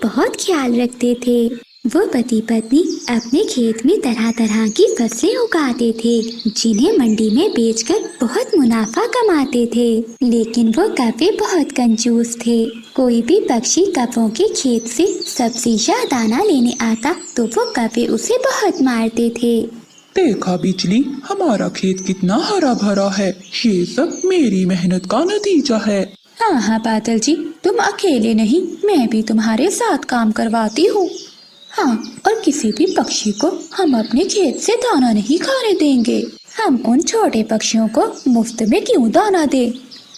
बहुत ख्याल रखते थे। वो पति पत्नी अपने खेत में तरह तरह की फसलें उगाते थे, जिन्हें मंडी में बेचकर बहुत मुनाफा कमाते थे। लेकिन वो कौवे बहुत कंजूस थे। कोई भी पक्षी कौवों के खेत से सब्जी या दाना लेने आता तो वो कौवे उसे बहुत मारते थे। देखा बिजली, हमारा खेत कितना हरा भरा है। ये सब मेरी मेहनत का नतीजा है। हाँ हाँ बादल जी, तुम अकेले नहीं, मैं भी तुम्हारे साथ काम करवाती हूँ। हाँ, और किसी भी पक्षी को हम अपने खेत से दाना नहीं खाने देंगे। हम उन छोटे पक्षियों को मुफ्त में क्यों दाना दें?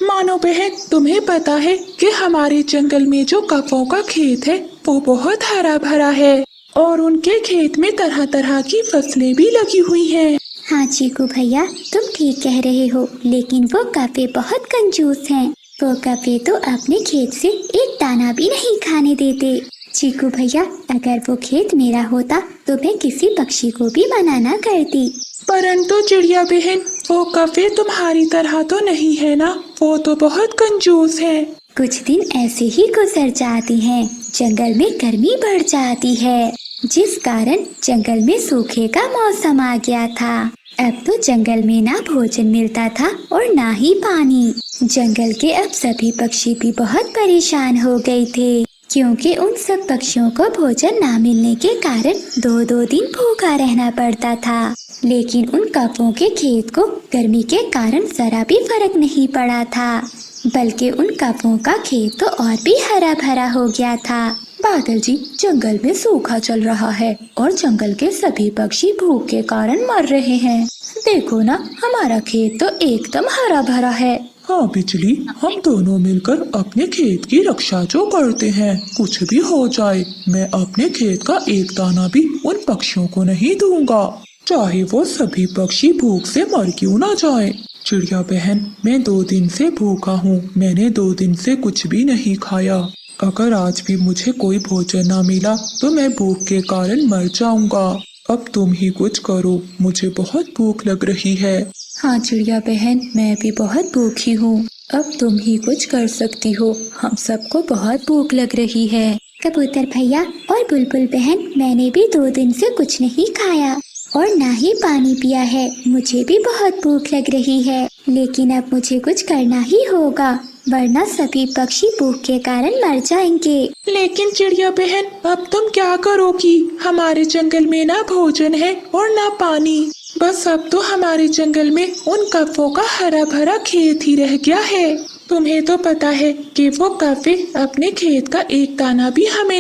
मानो बहन, तुम्हें पता है कि हमारे जंगल में जो कौवों का खेत है वो बहुत हरा भरा है और उनके खेत में तरह तरह की फसलें भी लगी हुई हैं। हाँ चीकू भैया, तुम ठीक कह रहे हो, लेकिन वो कौवे बहुत कंजूस हैं। वो कौवे तो अपने खेत से एक दाना भी नहीं खाने देते। चीकू भैया, अगर वो खेत मेरा होता तो मैं किसी पक्षी को भी मना न करती। परंतु चिड़िया बहन, वो कौवे तुम्हारी तरह तो नहीं है ना, वो तो बहुत कंजूस है। कुछ दिन ऐसे ही गुजर जाते हैं। जंगल में गर्मी बढ़ जाती है, जिस कारण जंगल में सूखे का मौसम आ गया था। अब तो जंगल में ना भोजन मिलता था और ना ही पानी। जंगल के अब सभी पक्षी भी बहुत परेशान हो गए थे, क्योंकि उन सब पक्षियों को भोजन ना मिलने के कारण दो दो दिन भूखा रहना पड़ता था। लेकिन उन कौवों के खेत को गर्मी के कारण जरा भी फर्क नहीं पड़ा था, बल्कि उन कौवों का खेत तो और भी हरा भरा हो गया था। बादल जी, जंगल में सूखा चल रहा है और जंगल के सभी पक्षी भूख के कारण मर रहे हैं। देखो ना, हमारा खेत तो एकदम हरा भरा है। हाँ बिजली, हम दोनों मिलकर अपने खेत की रक्षा जो करते हैं, कुछ भी हो जाए मैं अपने खेत का एक दाना भी उन पक्षियों को नहीं दूंगा, चाहे वो सभी पक्षी भूख से मर क्यों ना जाए। चिड़िया बहन, मैं 2 दिन से भूखा हूँ। मैंने 2 दिन से कुछ भी नहीं खाया। अगर आज भी मुझे कोई भोजन ना मिला तो मैं भूख के कारण मर जाऊंगा। अब तुम ही कुछ करो, मुझे बहुत भूख लग रही है। हाँ चिड़िया बहन, मैं भी बहुत भूखी हूँ। अब तुम ही कुछ कर सकती हो, हम सबको बहुत भूख लग रही है। कबूतर भैया और बुलबुल बहन, मैंने भी 2 दिन से कुछ नहीं खाया और ना ही पानी पिया है। मुझे भी बहुत भूख लग रही है, लेकिन अब मुझे कुछ करना ही होगा, वरना सभी पक्षी भूख के कारण मर जाएंगे। लेकिन चिड़िया बहन, अब तुम क्या करोगी? हमारे जंगल में ना भोजन है और ना पानी। बस अब तो हमारे जंगल में उन कौवों का हरा भरा खेत ही रह गया है। तुम्हें तो पता है कि वो कौवे अपने खेत का एक दाना भी हमें